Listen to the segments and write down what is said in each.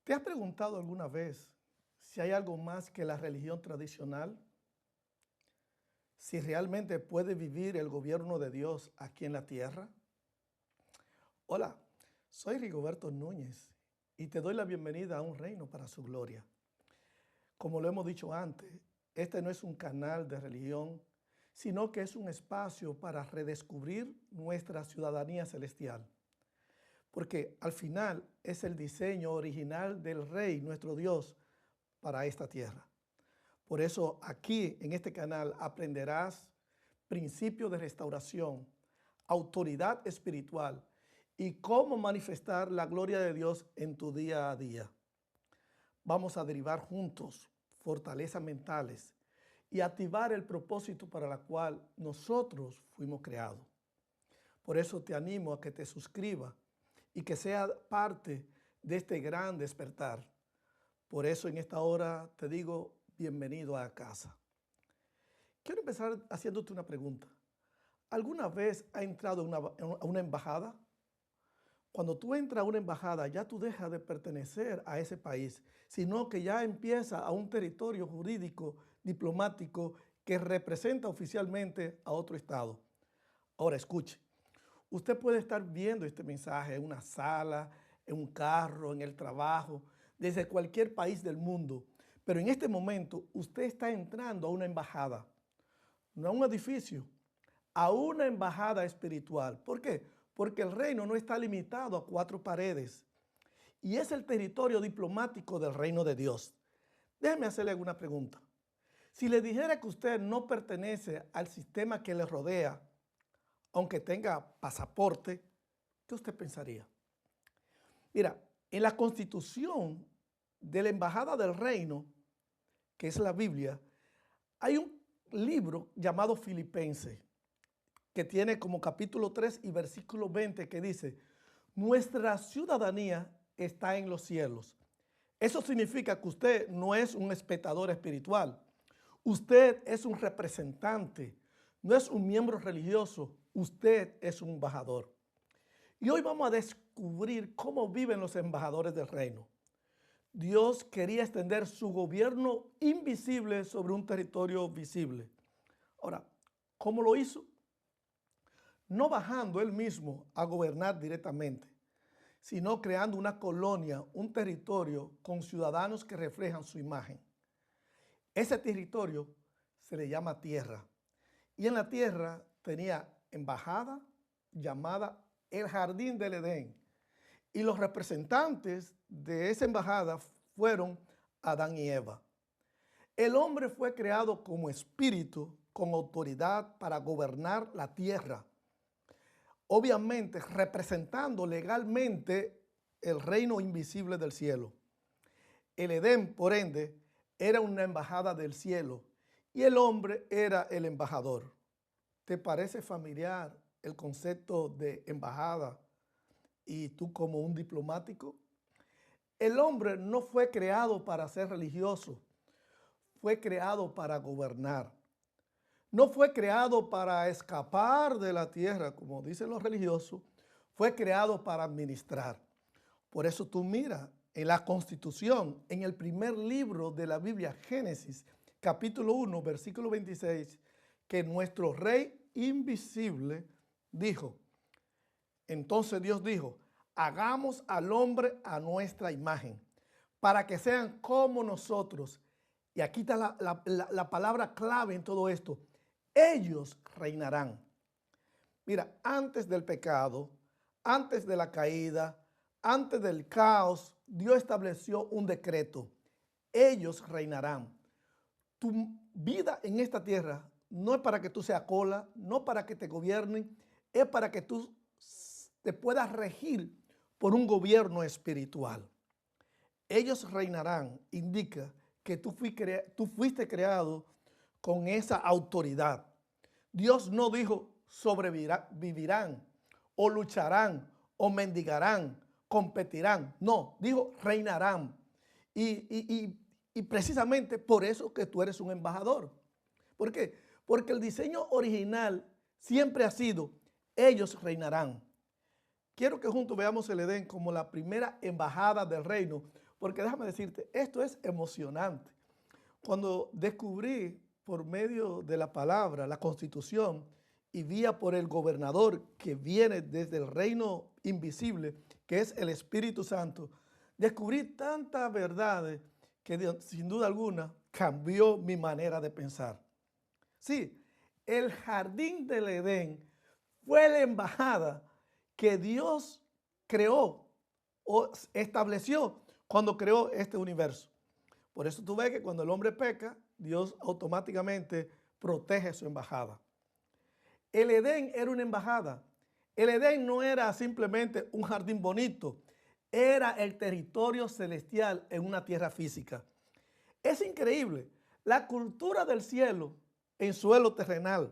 ¿Te has preguntado alguna vez si hay algo más que la religión tradicional? ¿Si realmente puede vivir el gobierno de Dios aquí en la tierra? Hola, soy Rigoberto Núñez y te doy la bienvenida a Un Reino para su Gloria. Como lo hemos dicho antes, este no es un canal de religión, sino que es un espacio para redescubrir nuestra ciudadanía celestial. Porque al final es el diseño original del Rey, nuestro Dios, para esta tierra. Por eso aquí en este canal aprenderás principios de restauración, autoridad espiritual y cómo manifestar la gloria de Dios en tu día a día. Vamos a derivar juntos fortalezas mentales y activar el propósito para el cual nosotros fuimos creados. Por eso te animo a que te suscribas y que sea parte de este gran despertar. Por eso en esta hora te digo bienvenido a casa. Quiero empezar haciéndote una pregunta. ¿Alguna vez has entrado a una embajada? Cuando tú entras a una embajada, ya tú dejas de pertenecer a ese país, sino que ya empieza a un territorio jurídico, diplomático, que representa oficialmente a otro estado. Ahora escuche, usted puede estar viendo este mensaje en una sala, en un carro, en el trabajo, desde cualquier país del mundo, pero en este momento usted está entrando a una embajada, no a un edificio, a una embajada espiritual. ¿Por qué? Porque el reino no está limitado a 4 paredes y es el territorio diplomático del reino de Dios. Déjeme hacerle alguna pregunta. Si le dijera que usted no pertenece al sistema que le rodea, aunque tenga pasaporte, ¿qué usted pensaría? Mira, en la Constitución de la Embajada del Reino, que es la Biblia, hay un libro llamado Filipenses, que tiene como capítulo 3 y versículo 20 que dice, nuestra ciudadanía está en los cielos. Eso significa que usted no es un espectador espiritual, usted es un representante, no es un miembro religioso, usted es un embajador. Y hoy vamos a descubrir cómo viven los embajadores del reino. Dios quería extender su gobierno invisible sobre un territorio visible. Ahora, ¿cómo lo hizo? No bajando él mismo a gobernar directamente, sino creando una colonia, un territorio con ciudadanos que reflejan su imagen. Ese territorio se le llama tierra. Y en la tierra tenía embajada llamada el Jardín del Edén. Y los representantes de esa embajada fueron Adán y Eva. El hombre fue creado como espíritu con autoridad para gobernar la tierra. Obviamente representando legalmente el reino invisible del cielo. El Edén, por ende, era una embajada del cielo y el hombre era el embajador. ¿Te parece familiar el concepto de embajada y tú como un diplomático? El hombre no fue creado para ser religioso, fue creado para gobernar. No fue creado para escapar de la tierra, como dicen los religiosos, fue creado para administrar. Por eso tú mira en la Constitución, en el primer libro de la Biblia, Génesis, capítulo 1, versículo 26, que nuestro Rey invisible dijo, entonces Dios dijo, hagamos al hombre a nuestra imagen, para que sean como nosotros. Y aquí está la palabra clave en todo esto. Ellos reinarán. Mira, antes del pecado, antes de la caída, antes del caos, Dios estableció un decreto. Ellos reinarán. Tu vida en esta tierra no es para que tú seas cola, no para que te gobiernen, es para que tú te puedas regir por un gobierno espiritual. Ellos reinarán, indica que tú fuiste creado con esa autoridad. Dios no dijo sobrevivirán o lucharán o mendigarán, competirán. No, dijo reinarán. Y precisamente por eso que tú eres un embajador. ¿Por qué? Porque el diseño original siempre ha sido, ellos reinarán. Quiero que juntos veamos el Edén como la primera embajada del reino, porque déjame decirte, esto es emocionante. Cuando descubrí por medio de la palabra, la Constitución, y vía por el gobernador que viene desde el reino invisible, que es el Espíritu Santo, descubrí tantas verdades que sin duda alguna cambió mi manera de pensar. Sí, el jardín del Edén fue la embajada que Dios creó o estableció cuando creó este universo. Por eso tú ves que cuando el hombre peca, Dios automáticamente protege su embajada. El Edén era una embajada. El Edén no era simplemente un jardín bonito, era el territorio celestial en una tierra física. Es increíble, la cultura del cielo en suelo terrenal,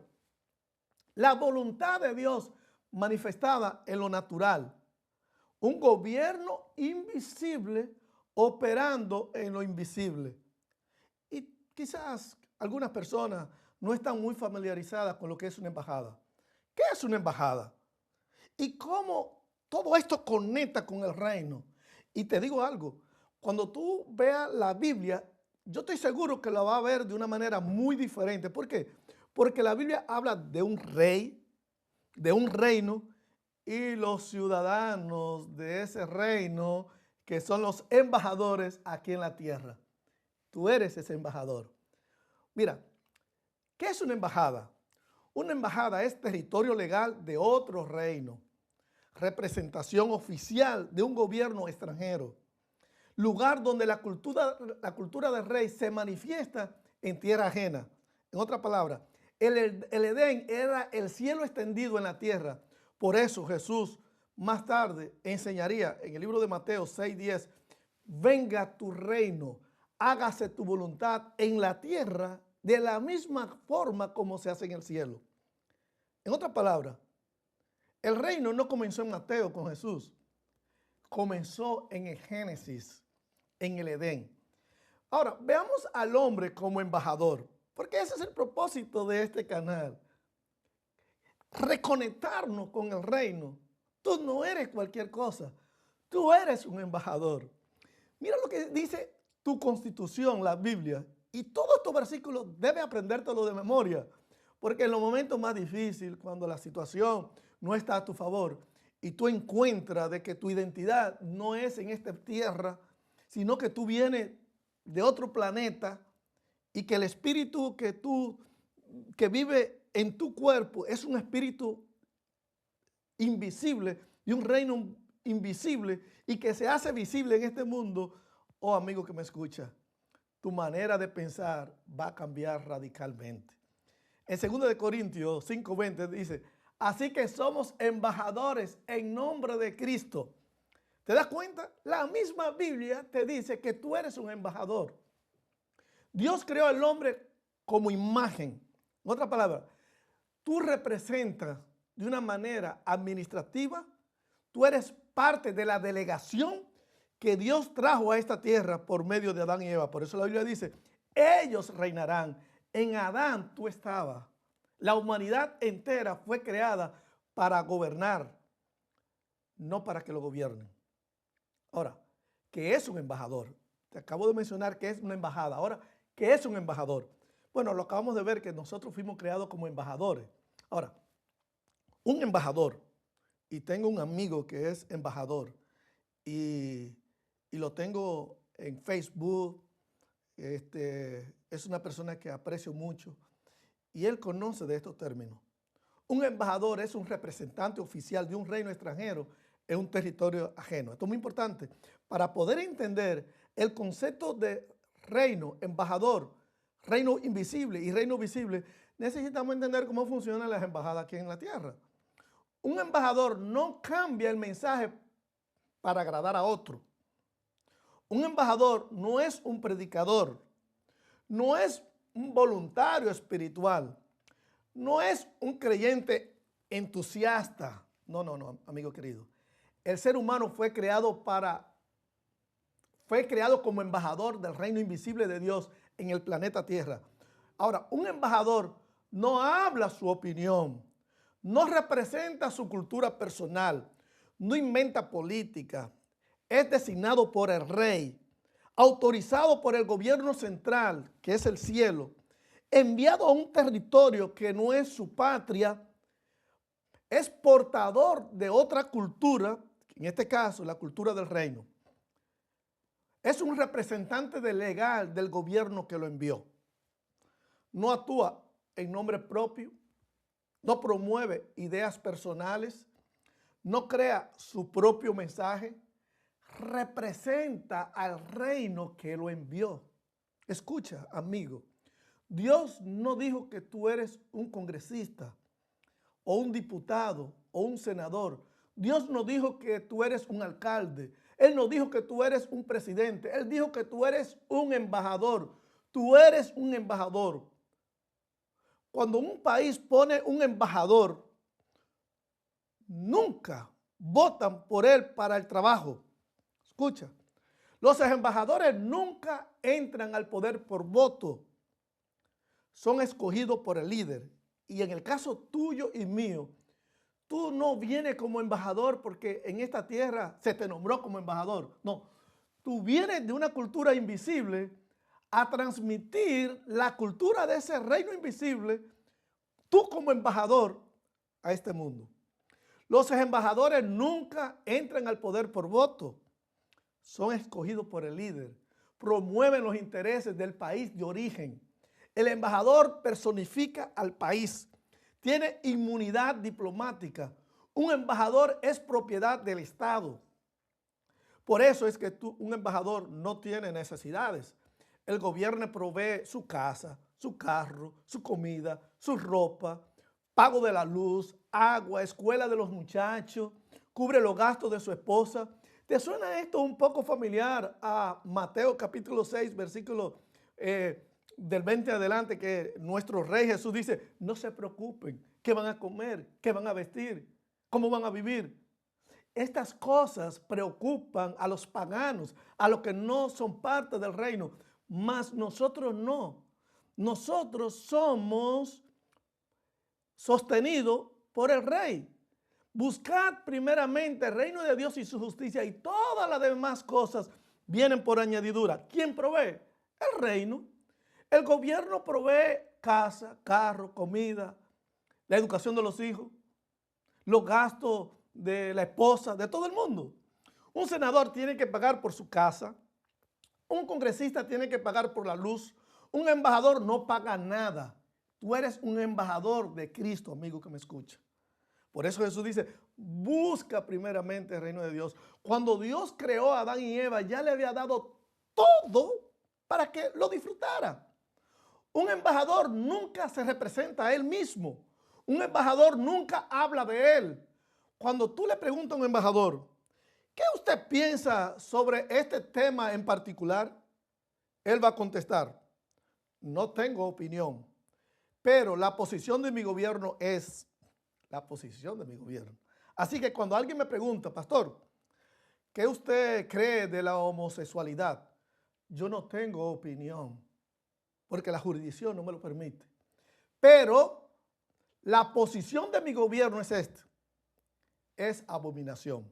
la voluntad de Dios manifestada en lo natural, un gobierno invisible operando en lo invisible. Y quizás algunas personas no están muy familiarizadas con lo que es una embajada. ¿Qué es una embajada? Y cómo todo esto conecta con el reino. Y te digo algo, cuando tú veas la Biblia, yo estoy seguro que la vas a ver de una manera muy diferente. ¿Por qué? Porque la Biblia habla de un rey, de un reino, y los ciudadanos de ese reino, que son los embajadores aquí en la tierra. Tú eres ese embajador. Mira, ¿qué es una embajada? Una embajada es territorio legal de otro reino, representación oficial de un gobierno extranjero, lugar donde la cultura del rey se manifiesta en tierra ajena. En otras palabras, el Edén era el cielo extendido en la tierra. Por eso Jesús más tarde enseñaría en el libro de Mateo 6:10, venga tu reino, hágase tu voluntad en la tierra de la misma forma como se hace en el cielo. En otras palabras, el reino no comenzó en Mateo con Jesús, comenzó en el Génesis, en el Edén. Ahora, veamos al hombre como embajador, porque ese es el propósito de este canal. Reconectarnos con el reino. Tú no eres cualquier cosa, tú eres un embajador. Mira lo que dice tu constitución, la Biblia, y todos estos versículos debes aprendértelo de memoria, porque en los momentos más difíciles, cuando la situación no está a tu favor y tú encuentras de que tu identidad no es en esta tierra, sino que tú vienes de otro planeta y que el espíritu que vive en tu cuerpo es un espíritu invisible de un reino invisible y que se hace visible en este mundo. Oh, amigo que me escucha, tu manera de pensar va a cambiar radicalmente. En 2 Corintios 5:20 dice, así que somos embajadores en nombre de Cristo. ¿Te das cuenta? La misma Biblia te dice que tú eres un embajador. Dios creó al hombre como imagen. En otras palabras, tú representas de una manera administrativa, tú eres parte de la delegación que Dios trajo a esta tierra por medio de Adán y Eva. Por eso la Biblia dice, ellos reinarán. En Adán tú estabas. La humanidad entera fue creada para gobernar, no para que lo gobiernen. Ahora, ¿qué es un embajador? Te acabo de mencionar que es una embajada. Ahora, ¿qué es un embajador? Bueno, lo acabamos de ver que nosotros fuimos creados como embajadores. Ahora, un embajador, y tengo un amigo que es embajador, y lo tengo en Facebook, es una persona que aprecio mucho, y él conoce de estos términos. Un embajador es un representante oficial de un reino extranjero en un territorio ajeno. Esto es muy importante. Para poder entender el concepto de reino, embajador, reino invisible y reino visible, necesitamos entender cómo funcionan las embajadas aquí en la tierra. Un embajador no cambia el mensaje para agradar a otro. Un embajador no es un predicador, no es un voluntario espiritual, no es un creyente entusiasta. No, amigo querido. El ser humano fue creado como embajador del reino invisible de Dios en el planeta Tierra. Ahora, un embajador no habla su opinión, no representa su cultura personal, no inventa política, es designado por el rey autorizado por el gobierno central, que es el cielo, enviado a un territorio que no es su patria, es portador de otra cultura, en este caso la cultura del reino. Es un representante legal del gobierno que lo envió. No actúa en nombre propio, no promueve ideas personales, no crea su propio mensaje, representa al reino que lo envió. Escucha, amigo, Dios no dijo que tú eres un congresista o un diputado o un senador. Dios no dijo que tú eres un alcalde. Él no dijo que tú eres un presidente. Él dijo que tú eres un embajador. Tú eres un embajador. Cuando un país pone un embajador, nunca votan por él para el trabajo. Escucha, los embajadores nunca entran al poder por voto. Son escogidos por el líder. Y en el caso tuyo y mío, tú no vienes como embajador porque en esta tierra se te nombró como embajador. No, tú vienes de una cultura invisible a transmitir la cultura de ese reino invisible, tú como embajador, a este mundo. Los embajadores nunca entran al poder por voto. Son escogidos por el líder. Promueven los intereses del país de origen. El embajador personifica al país. Tiene inmunidad diplomática. Un embajador es propiedad del Estado. Por eso es que un embajador no tiene necesidades. El gobierno provee su casa, su carro, su comida, su ropa, pago de la luz, agua, escuela de los muchachos, cubre los gastos de su esposa. ¿Te suena esto un poco familiar a Mateo capítulo 6, versículo del 20 adelante, que nuestro Rey Jesús dice, no se preocupen, qué van a comer, qué van a vestir, cómo van a vivir? Estas cosas preocupan a los paganos, a los que no son parte del reino, mas nosotros no. Nosotros somos sostenidos por el Rey. Buscad primeramente el reino de Dios y su justicia, y todas las demás cosas vienen por añadidura. ¿Quién provee? El reino. El gobierno provee casa, carro, comida, la educación de los hijos, los gastos de la esposa, de todo el mundo. Un senador tiene que pagar por su casa, un congresista tiene que pagar por la luz, un embajador no paga nada. Tú eres un embajador de Cristo, amigo que me escucha. Por eso Jesús dice, busca primeramente el reino de Dios. Cuando Dios creó a Adán y Eva, ya le había dado todo para que lo disfrutara. Un embajador nunca se representa a él mismo. Un embajador nunca habla de él. Cuando tú le preguntas a un embajador, ¿qué usted piensa sobre este tema en particular? Él va a contestar, no tengo opinión, pero la posición de mi gobierno es la posición de mi gobierno. Así que cuando alguien me pregunta, pastor, ¿qué usted cree de la homosexualidad? Yo no tengo opinión, porque la jurisdicción no me lo permite. Pero la posición de mi gobierno es esta. Es abominación.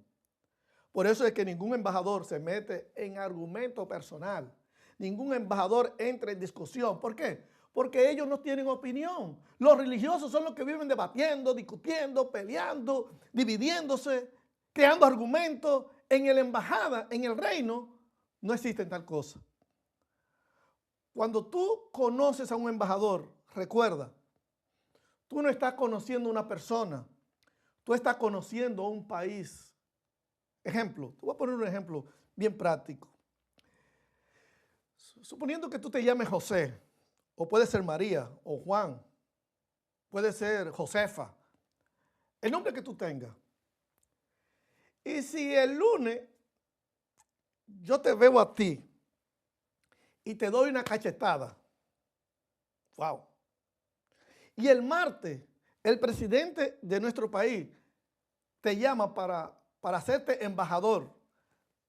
Por eso es que ningún embajador se mete en argumento personal. Ningún embajador entra en discusión. ¿Por qué? Porque ellos no tienen opinión. Los religiosos son los que viven debatiendo, discutiendo, peleando, dividiéndose, creando argumentos. En la embajada, en el reino, no existe tal cosa. Cuando tú conoces a un embajador, recuerda, tú no estás conociendo a una persona, tú estás conociendo a un país. Ejemplo, te voy a poner un ejemplo bien práctico. Suponiendo que tú te llames José, o puede ser María, o Juan, puede ser Josefa, el nombre que tú tengas. Y si el lunes yo te veo a ti y te doy una cachetada, wow. Y el martes el presidente de nuestro país te llama para hacerte embajador,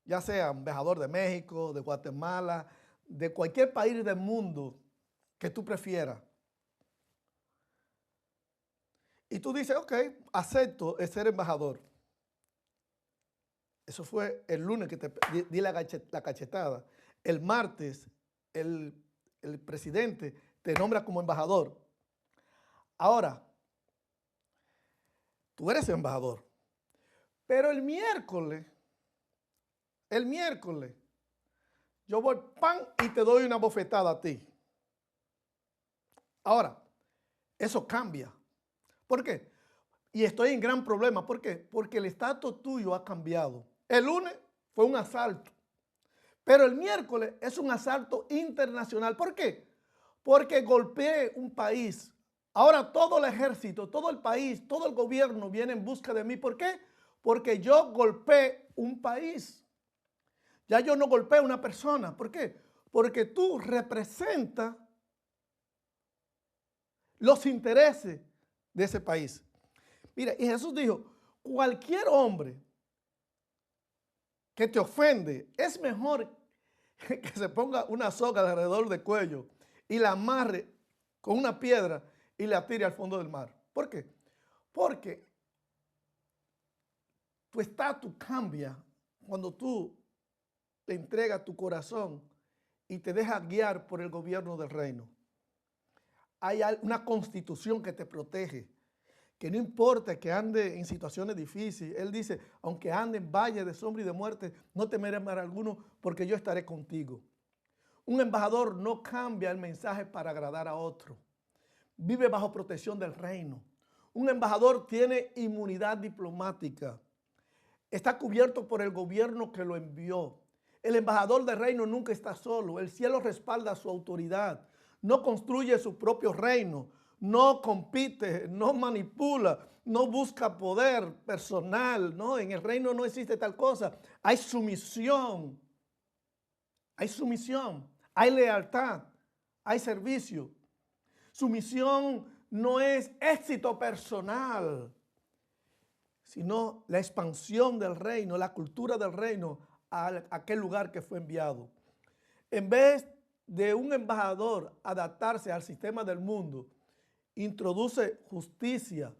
ya sea embajador de México, de Guatemala, de cualquier país del mundo que tú prefieras. Y tú dices, ok, acepto ser embajador. Eso fue el lunes que te di la cachetada. el martes el presidente te nombra como embajador. Ahora, tú eres embajador, pero el miércoles, yo voy pan y te doy una bofetada a ti. Ahora, eso cambia. ¿Por qué? Y estoy en gran problema. ¿Por qué? Porque el estatus tuyo ha cambiado. El lunes fue un asalto, pero el miércoles es un asalto internacional. ¿Por qué? Porque golpeé un país. Ahora todo el ejército, todo el país, todo el gobierno viene en busca de mí. ¿Por qué? Porque yo golpeé un país. Ya yo no golpeé a una persona. ¿Por qué? Porque tú representas los intereses de ese país. Mira, y Jesús dijo, cualquier hombre que te ofende, es mejor que se ponga una soga alrededor del cuello y la amarre con una piedra y la tire al fondo del mar. ¿Por qué? Porque tu estatus cambia cuando tú le entregas tu corazón y te dejas guiar por el gobierno del reino. Hay una constitución que te protege, que no importa que ande en situaciones difíciles. Él dice, aunque ande en valle de sombra y de muerte, no temeré mal alguno, porque yo estaré contigo. Un embajador no cambia el mensaje para agradar a otro. Vive bajo protección del reino. Un embajador tiene inmunidad diplomática. Está cubierto por el gobierno que lo envió. El embajador del reino nunca está solo. El cielo respalda su autoridad. No construye su propio reino. No compite, no manipula, no busca poder personal. No, en el reino no existe tal cosa. Hay sumisión. Hay sumisión. Hay lealtad. Hay servicio. Sumisión no es éxito personal, sino la expansión del reino, la cultura del reino a aquel lugar que fue enviado. En vez de un embajador adaptarse al sistema del mundo, introduce justicia,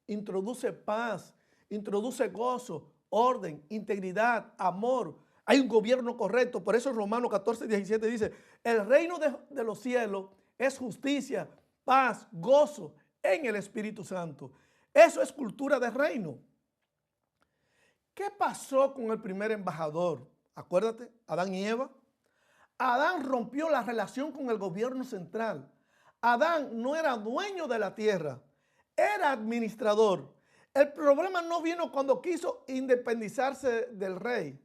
introduce paz, introduce gozo, orden, integridad, amor. Hay un gobierno correcto. Por eso Romanos 14, 17 dice, el reino de los cielos es justicia, paz, gozo en el Espíritu Santo. Eso es cultura de reino. ¿Qué pasó con el primer embajador? Acuérdate, Adán y Eva. Adán rompió la relación con el gobierno central. Adán no era dueño de la tierra, era administrador. El problema no vino cuando quiso independizarse del rey,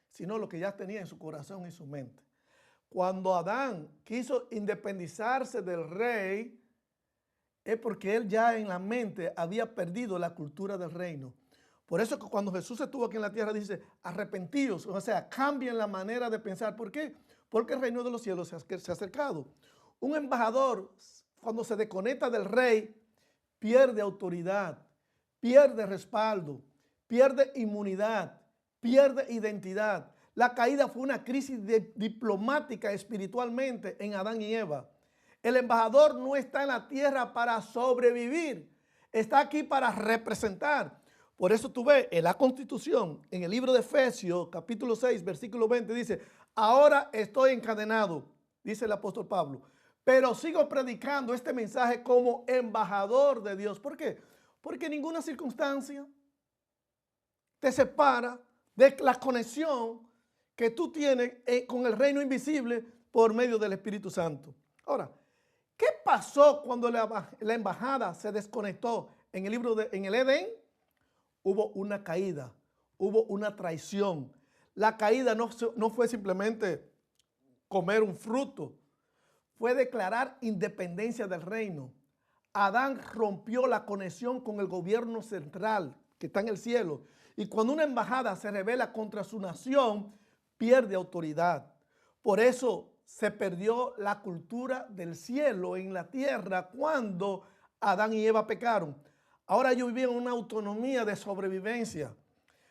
sino lo que ya tenía en su corazón y su mente. Cuando Adán quiso independizarse del rey, es porque él ya en la mente había perdido la cultura del reino. Por eso que cuando Jesús estuvo aquí en la tierra dice, arrepentíos, o sea, cambien la manera de pensar. ¿Por qué? Porque el reino de los cielos se ha acercado. Un embajador, cuando se desconecta del rey, pierde autoridad, pierde respaldo, pierde inmunidad, pierde identidad. La caída fue una crisis diplomática espiritualmente en Adán y Eva. El embajador no está en la tierra para sobrevivir, está aquí para representar. Por eso tú ves en la Constitución, en el libro de Efesios, capítulo 6, versículo 20, dice, ahora estoy encadenado, dice el apóstol Pablo, pero sigo predicando este mensaje como embajador de Dios. ¿Por qué? Porque ninguna circunstancia te separa de la conexión que tú tienes con el reino invisible por medio del Espíritu Santo. Ahora, ¿qué pasó cuando la embajada se desconectó? En el Edén hubo una caída, hubo una traición. La caída no fue simplemente comer un fruto, fue declarar independencia del reino. Adán rompió la conexión con el gobierno central que está en el cielo. Y cuando una embajada se rebela contra su nación, pierde autoridad. Por eso se perdió la cultura del cielo en la tierra cuando Adán y Eva pecaron. Ahora ellos vivían una autonomía de sobrevivencia.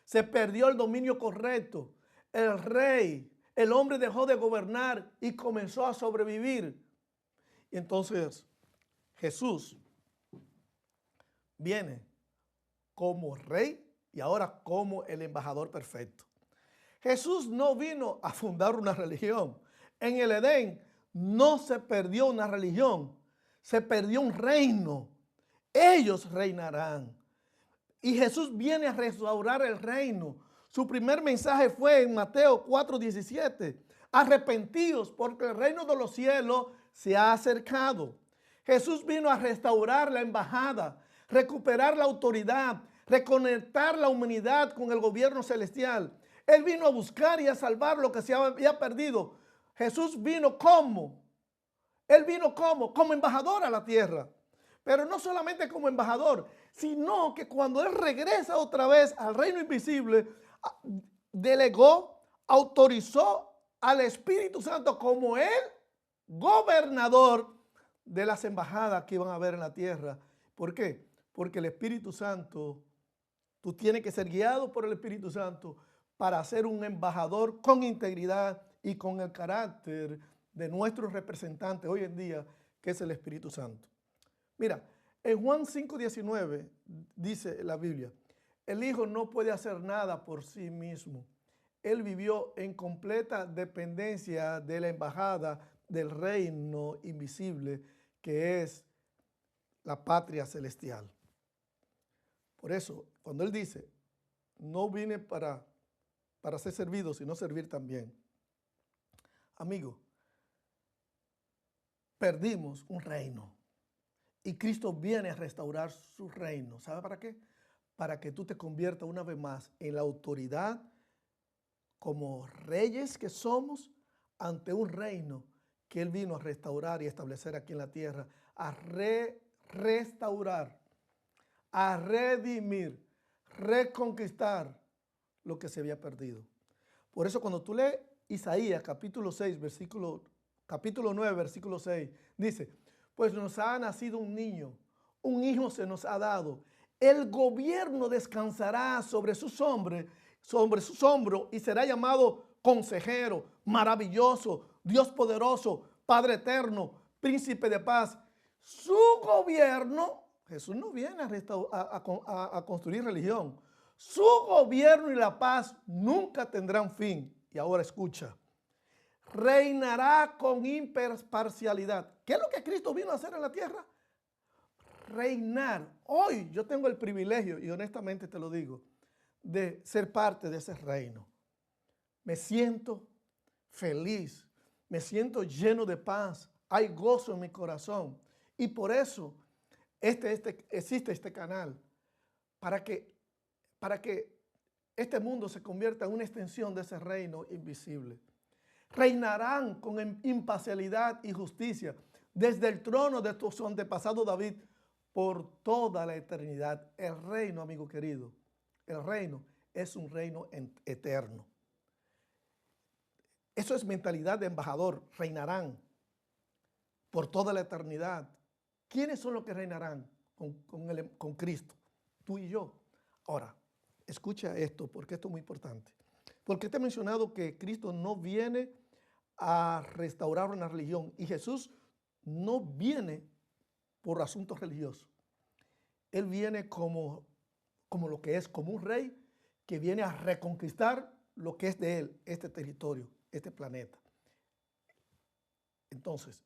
Se perdió el dominio correcto. El rey, el hombre dejó de gobernar y comenzó a sobrevivir. Y entonces Jesús viene como rey y ahora como el embajador perfecto. Jesús no vino a fundar una religión. En el Edén no se perdió una religión, se perdió un reino. Ellos reinarán. Y Jesús viene a restaurar el reino. Su primer mensaje fue en Mateo 4:17. Arrepentidos porque el reino de los cielos se ha acercado. Jesús vino a restaurar la embajada, recuperar la autoridad, reconectar la humanidad con el gobierno celestial. Él vino a buscar y a salvar lo que se había perdido. Jesús vino ¿cómo? Él vino como embajador a la tierra. Pero no solamente como embajador, sino que cuando Él regresa otra vez al reino invisible, delegó, autorizó al Espíritu Santo como el gobernador de las embajadas que iban a haber en la tierra. ¿Por qué? Porque el Espíritu Santo, tú tienes que ser guiado por el Espíritu Santo para ser un embajador con integridad y con el carácter de nuestro representante hoy en día, que es el Espíritu Santo. Mira, en Juan 5:19 dice la Biblia, el Hijo no puede hacer nada por sí mismo. Él vivió en completa dependencia de la embajada del reino invisible que es la patria celestial. Por eso, cuando Él dice, no vine para ser servido, sino servir también. Amigo, perdimos un reino. Y Cristo viene a restaurar su reino. ¿Sabe para qué? Para que tú te conviertas una vez más en la autoridad como reyes que somos ante un reino que Él vino a restaurar y establecer aquí en la tierra, a restaurar, a redimir, reconquistar lo que se había perdido. Por eso cuando tú lees Isaías capítulo 9, versículo 6, dice, pues nos ha nacido un niño, un hijo se nos ha dado. El gobierno descansará sobre sus hombros y será llamado consejero, maravilloso, Dios poderoso, Padre eterno, príncipe de paz. Su gobierno, Jesús no viene a construir religión. Su gobierno y la paz nunca tendrán fin. Y ahora escucha. Reinará con imparcialidad. ¿Qué es lo que Cristo vino a hacer en la tierra? Reinar. Hoy yo tengo el privilegio, y honestamente te lo digo, de ser parte de ese reino. Me siento feliz, me siento lleno de paz, hay gozo en mi corazón. Y por eso existe este canal, para que este mundo se convierta en una extensión de ese reino invisible. Reinarán con imparcialidad y justicia desde el trono de su antepasado David por toda la eternidad. El reino, amigo querido, el reino es un reino eterno. Eso es mentalidad de embajador. Reinarán por toda la eternidad. ¿Quiénes son los que reinarán con Cristo? Tú y yo. Ahora, escucha esto, porque esto es muy importante. Porque te he mencionado que Cristo no viene a restaurar una religión y Jesús no viene por asuntos religiosos. Él viene como lo que es, como un rey que viene a reconquistar lo que es de él, este territorio, este planeta. Entonces,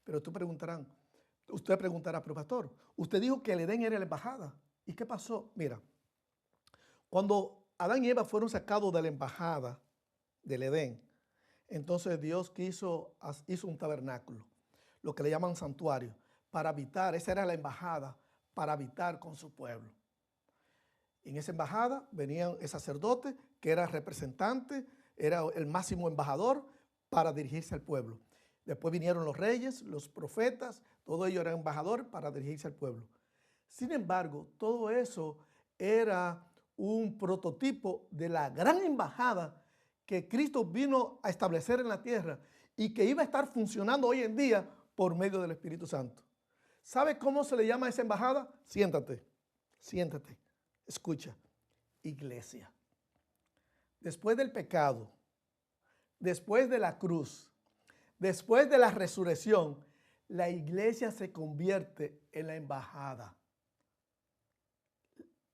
pero usted preguntará, pero pastor, usted dijo que el Edén era la embajada. ¿Y qué pasó? Mira, cuando Adán y Eva fueron sacados de la embajada del Edén, entonces Dios hizo un tabernáculo, lo que le llaman santuario, para habitar. Esa era la embajada, para habitar con su pueblo. En esa embajada venían el sacerdote, que era representante, era el máximo embajador para dirigirse al pueblo. Después vinieron los reyes, los profetas, todo ello era embajador para dirigirse al pueblo. Sin embargo, todo eso era un prototipo de la gran embajada que Cristo vino a establecer en la tierra y que iba a estar funcionando hoy en día por medio del Espíritu Santo. ¿Sabe cómo se le llama a esa embajada? Siéntate, escucha. Iglesia. Después del pecado, después de la cruz, después de la resurrección, la iglesia se convierte en la embajada.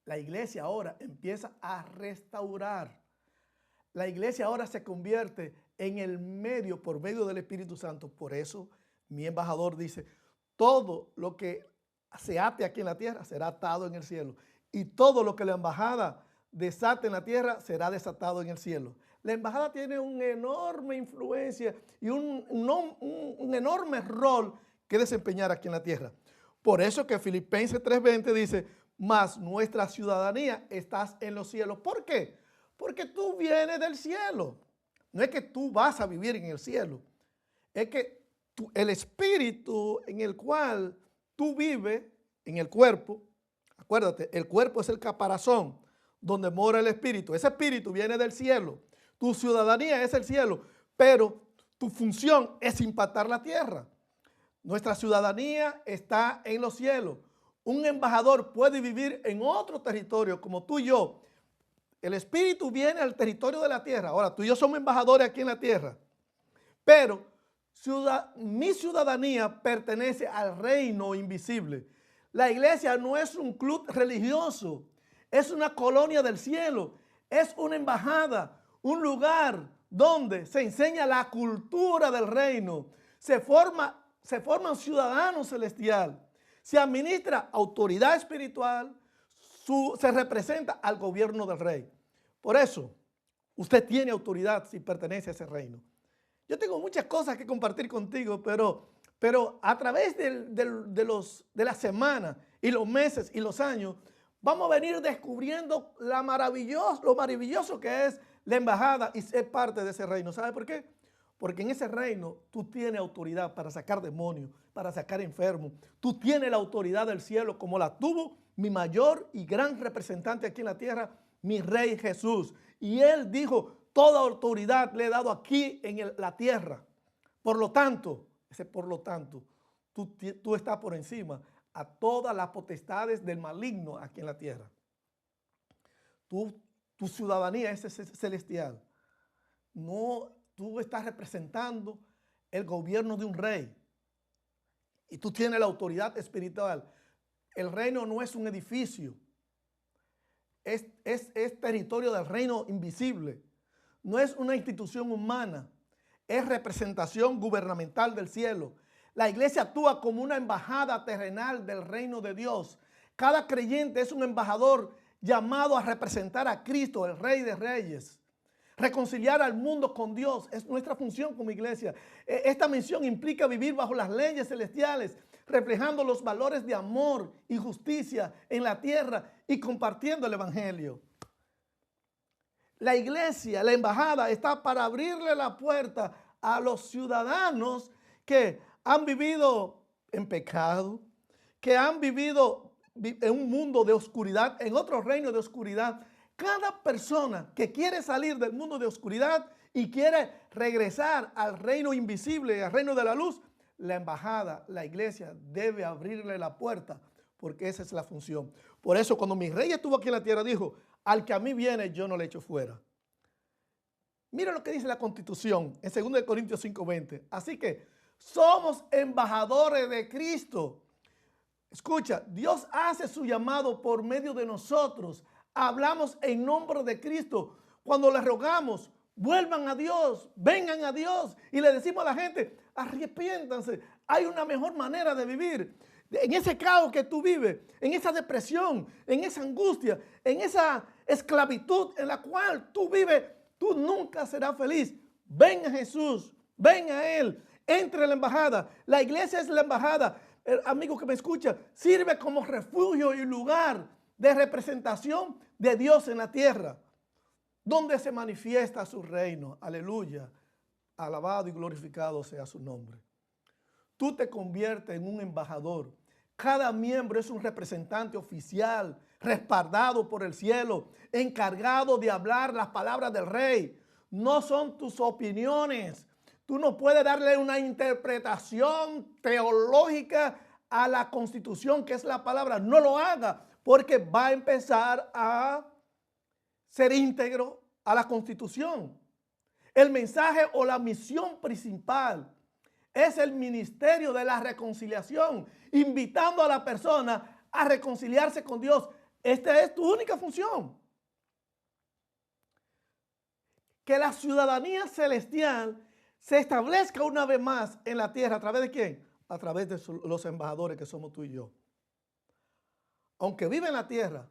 La iglesia ahora empieza a restaurar. La iglesia ahora se convierte en el medio, por medio del Espíritu Santo. Por eso mi embajador dice, todo lo que se ate aquí en la tierra será atado en el cielo. Y todo lo que la embajada desate en la tierra será desatado en el cielo. La embajada tiene una enorme influencia y un enorme rol que desempeñar aquí en la tierra. Por eso que Filipenses 3:20 dice, mas nuestra ciudadanía está en los cielos. ¿Por qué? Porque tú vienes del cielo. No es que tú vas a vivir en el cielo. Es que el espíritu en el cual tú vives, en el cuerpo, acuérdate, el cuerpo es el caparazón donde mora el espíritu. Ese espíritu viene del cielo. Tu ciudadanía es el cielo, pero tu función es impactar la tierra. Nuestra ciudadanía está en los cielos. Un embajador puede vivir en otro territorio como tú y yo. El espíritu viene al territorio de la tierra. Ahora, tú y yo somos embajadores aquí en la tierra. Pero mi ciudadanía pertenece al reino invisible. La iglesia no es un club religioso. Es una colonia del cielo. Es una embajada, un lugar donde se enseña la cultura del reino. Se forman ciudadanos celestiales. Se administra autoridad espiritual. Se representa al gobierno del rey. Por eso, usted tiene autoridad si pertenece a ese reino. Yo tengo muchas cosas que compartir contigo, pero a través de la semana y los meses y los años, vamos a venir descubriendo lo maravilloso que es la embajada y ser parte de ese reino. ¿Sabe por qué? Porque en ese reino tú tienes autoridad para sacar demonios, para sacar enfermos. Tú tienes la autoridad del cielo como la tuvo mi mayor y gran representante aquí en la tierra, mi Rey Jesús. Y Él dijo, toda autoridad le he dado aquí en la tierra. Por lo tanto, tú estás por encima a todas las potestades del maligno aquí en la tierra. Tu ciudadanía es celestial. No, tú estás representando el gobierno de un rey. Y tú tienes la autoridad espiritual. El reino no es un edificio, es territorio del reino invisible. No es una institución humana, es representación gubernamental del cielo. La iglesia actúa como una embajada terrenal del reino de Dios. Cada creyente es un embajador llamado a representar a Cristo, el Rey de Reyes. Reconciliar al mundo con Dios es nuestra función como iglesia. Esta misión implica vivir bajo las leyes celestiales, reflejando los valores de amor y justicia en la tierra y compartiendo el evangelio. La iglesia, la embajada, está para abrirle la puerta a los ciudadanos que han vivido en pecado, que han vivido en un mundo de oscuridad, en otro reino de oscuridad. Cada persona que quiere salir del mundo de oscuridad y quiere regresar al reino invisible, al reino de la luz, la embajada, la iglesia debe abrirle la puerta porque esa es la función. Por eso cuando mi rey estuvo aquí en la tierra dijo, al que a mí viene yo no le echo fuera. Mira lo que dice la Constitución en 2 Corintios 5:20. Así que somos embajadores de Cristo. Escucha, Dios hace su llamado por medio de nosotros. Hablamos en nombre de Cristo. Cuando le rogamos, vuelvan a Dios, vengan a Dios. Y le decimos a la gente, arrepiéntanse. Hay una mejor manera de vivir. En ese caos que tú vives, en esa depresión, en esa angustia, en esa esclavitud en la cual tú vives, tú nunca serás feliz. Ven a Jesús, ven a Él, entre a la embajada. La iglesia es la embajada. El amigo que me escucha, sirve como refugio y lugar de representación de Dios en la tierra, donde se manifiesta su reino. Aleluya. Alabado y glorificado sea su nombre. Tú te conviertes en un embajador. Cada miembro es un representante oficial, respaldado por el cielo, encargado de hablar las palabras del rey. No son tus opiniones. Tú no puedes darle una interpretación teológica a la Constitución, que es la palabra. No lo haga, porque va a empezar a ser íntegro a la Constitución. El mensaje o la misión principal es el ministerio de la reconciliación, invitando a la persona a reconciliarse con Dios. Esta es tu única función. Que la ciudadanía celestial se establezca una vez más en la tierra. ¿A través de quién? A través de los embajadores que somos tú y yo. Aunque vive en la tierra,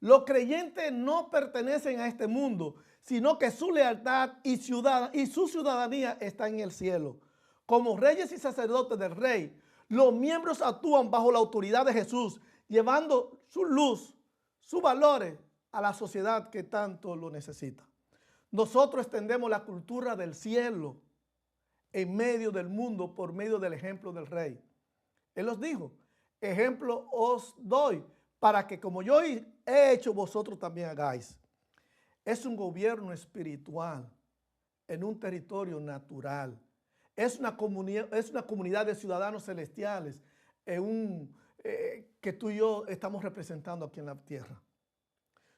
los creyentes no pertenecen a este mundo, sino que su lealtad y su ciudadanía está en el cielo. Como reyes y sacerdotes del rey, los miembros actúan bajo la autoridad de Jesús, llevando su luz, sus valores a la sociedad que tanto lo necesita. Nosotros extendemos la cultura del cielo en medio del mundo por medio del ejemplo del rey. Él los dijo, ejemplo os doy para que como yo he hecho, vosotros también hagáis. Es un gobierno espiritual en un territorio natural. Es una comunidad de ciudadanos celestiales que tú y yo estamos representando aquí en la tierra.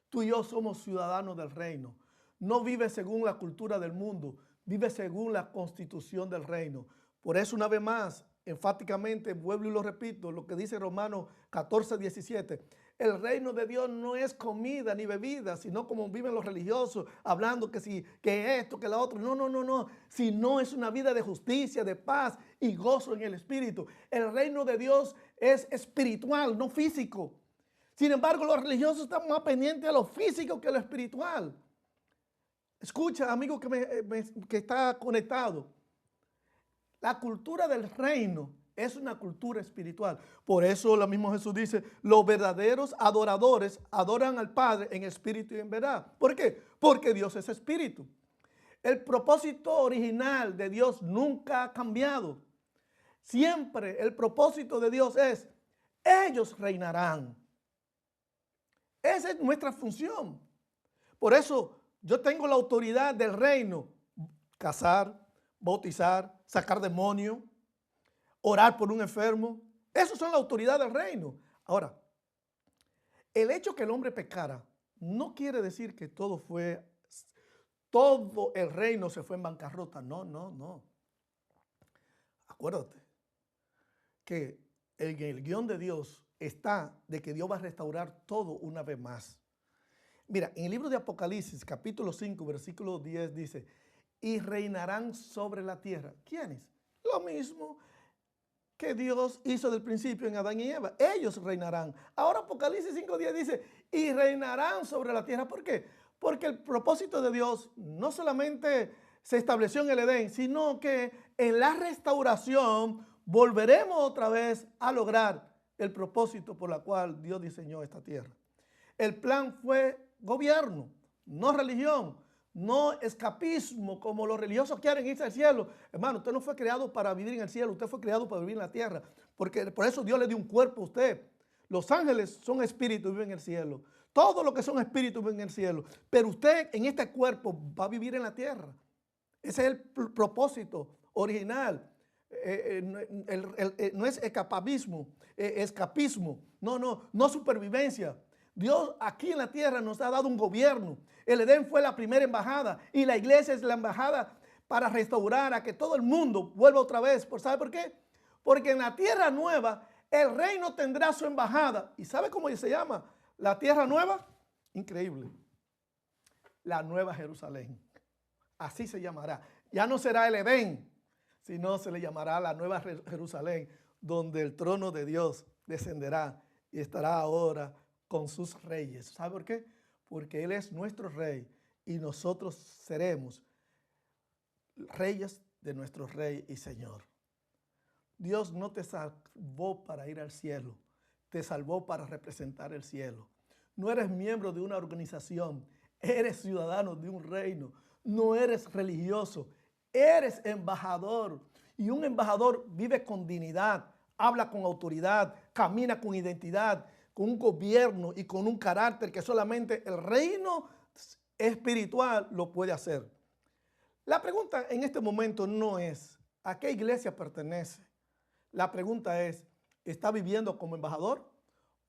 Tú y yo somos ciudadanos del reino. No vive según la cultura del mundo, vive según la constitución del reino. Por eso, una vez más, enfáticamente, vuelvo y lo repito, lo que dice Romanos 14, 17. El reino de Dios no es comida ni bebida, sino como viven los religiosos, hablando que esto, que la otra. No. Sino es una vida de justicia, de paz y gozo en el Espíritu. El reino de Dios es espiritual, no físico. Sin embargo, los religiosos están más pendientes a lo físico que a lo espiritual. Escucha, amigo que está conectado. La cultura del reino es una cultura espiritual. Por eso lo mismo Jesús dice, los verdaderos adoradores adoran al Padre en espíritu y en verdad. ¿Por qué? Porque Dios es espíritu. El propósito original de Dios nunca ha cambiado. Siempre el propósito de Dios es, ellos reinarán. Esa es nuestra función. Por eso yo tengo la autoridad del reino, casar, bautizar, sacar demonios, orar por un enfermo. Esas son la autoridad del reino. Ahora, el hecho que el hombre pecara no quiere decir que todo el reino se fue en bancarrota. No. Acuérdate que el guión de Dios está de que Dios va a restaurar todo una vez más. Mira, en el libro de Apocalipsis, capítulo 5, versículo 10, dice, y reinarán sobre la tierra. ¿Quiénes? Lo mismo que Dios hizo del principio en Adán y Eva. Ellos reinarán. Ahora Apocalipsis 5:10 dice, y reinarán sobre la tierra. ¿Por qué? Porque el propósito de Dios no solamente se estableció en el Edén, sino que en la restauración volveremos otra vez a lograr el propósito por el cual Dios diseñó esta tierra. El plan fue gobierno, no religión, no escapismo, como los religiosos quieren irse al cielo. Hermano, usted no fue creado para vivir en el cielo, usted fue creado para vivir en la tierra, porque por eso Dios le dio un cuerpo a usted. Los ángeles son espíritus y viven en el cielo. Todo lo que son espíritus viven en el cielo. Pero usted en este cuerpo va a vivir en la tierra. Ese es el propósito original. No es escapismo, no supervivencia. Dios aquí en la tierra nos ha dado un gobierno. El Edén fue la primera embajada y la iglesia es la embajada para restaurar a que todo el mundo vuelva otra vez. ¿Sabe por qué? Porque en la tierra nueva el reino tendrá su embajada. ¿Y sabe cómo se llama la tierra nueva? Increíble. La Nueva Jerusalén. Así se llamará. Ya no será el Edén, sino se le llamará la Nueva Jerusalén, donde el trono de Dios descenderá y estará ahora con sus reyes. ¿Sabe por qué? Porque Él es nuestro rey y nosotros seremos reyes de nuestro rey y Señor. Dios no te salvó para ir al cielo, te salvó para representar el cielo. No eres miembro de una organización, eres ciudadano de un reino, no eres religioso, eres embajador. Y un embajador vive con dignidad, habla con autoridad, camina con identidad, con un gobierno y con un carácter que solamente el reino espiritual lo puede hacer. La pregunta en este momento no es ¿a qué iglesia pertenece? La pregunta es ¿está viviendo como embajador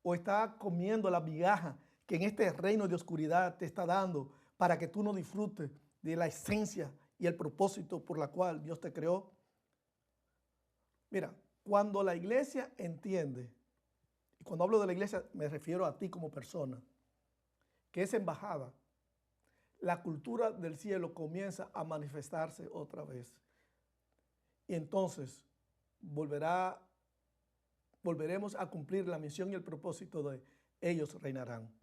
o está comiendo la migaja que en este reino de oscuridad te está dando para que tú no disfrutes de la esencia y el propósito por la cual Dios te creó? Mira, cuando la iglesia entiende y cuando hablo de la iglesia me refiero a ti como persona, que es embajada, la cultura del cielo comienza a manifestarse otra vez. Y entonces volveremos a cumplir la misión y el propósito de ellos reinarán.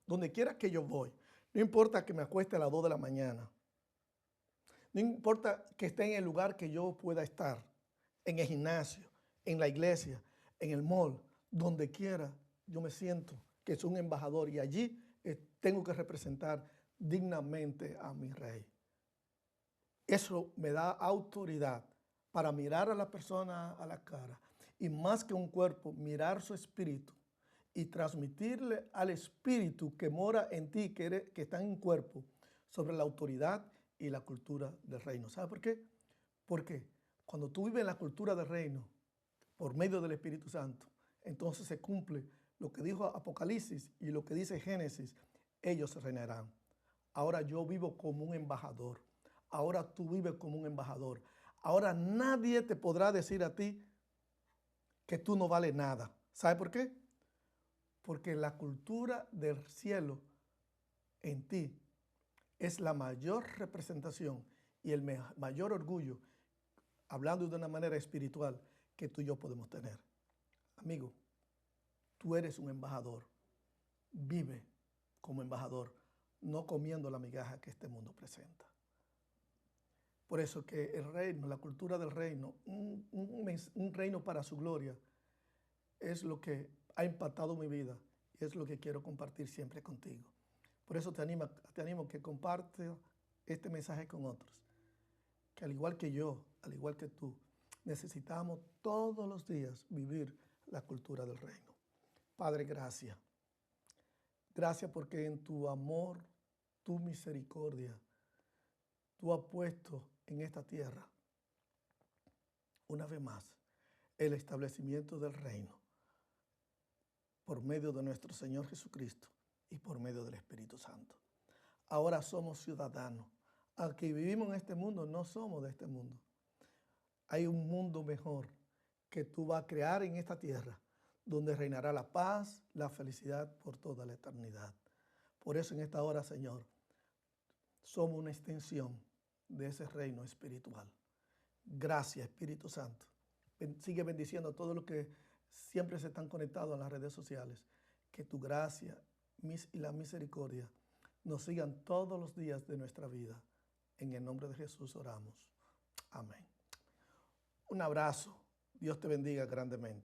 Donde quiera que yo voy, no importa que me acueste a las 2 de la mañana, no importa que esté en el lugar que yo pueda estar, en el gimnasio, en la iglesia, en el mall, donde quiera, yo me siento que soy un embajador y allí tengo que representar dignamente a mi rey. Eso me da autoridad para mirar a la persona a la cara y más que un cuerpo, mirar su espíritu y transmitirle al espíritu que mora en ti, que está en un cuerpo, sobre la autoridad y la cultura del reino. ¿Sabe por qué? Porque cuando tú vives en la cultura del reino, por medio del Espíritu Santo, entonces se cumple lo que dijo Apocalipsis y lo que dice Génesis, ellos reinarán. Ahora yo vivo como un embajador. Ahora tú vives como un embajador. Ahora nadie te podrá decir a ti que tú no vales nada. ¿Sabe por qué? Porque la cultura del cielo en ti es la mayor representación y el mayor orgullo, hablando de una manera espiritual, que tú y yo podemos tener. Amigo, tú eres un embajador. Vive como embajador, no comiendo la migaja que este mundo presenta. Por eso que el reino, la cultura del reino, un reino para su gloria, es lo que ha impactado mi vida y es lo que quiero compartir siempre contigo. Por eso te animo que compartas este mensaje con otros, que al igual que yo, al igual que tú, necesitamos todos los días vivir la cultura del reino. Padre, gracias. Gracias porque en tu amor, tu misericordia, tú has puesto en esta tierra, una vez más, el establecimiento del reino por medio de nuestro Señor Jesucristo y por medio del Espíritu Santo. Ahora somos ciudadanos. Aunque vivimos en este mundo, no somos de este mundo. Hay un mundo mejor que tú vas a crear en esta tierra, donde reinará la paz, la felicidad por toda la eternidad. Por eso en esta hora, Señor, somos una extensión de ese reino espiritual. Gracias, Espíritu Santo. Sigue bendiciendo a todos los que siempre se están conectados en las redes sociales. Que tu gracia y la misericordia nos sigan todos los días de nuestra vida. En el nombre de Jesús oramos. Amén. Un abrazo. Dios te bendiga grandemente.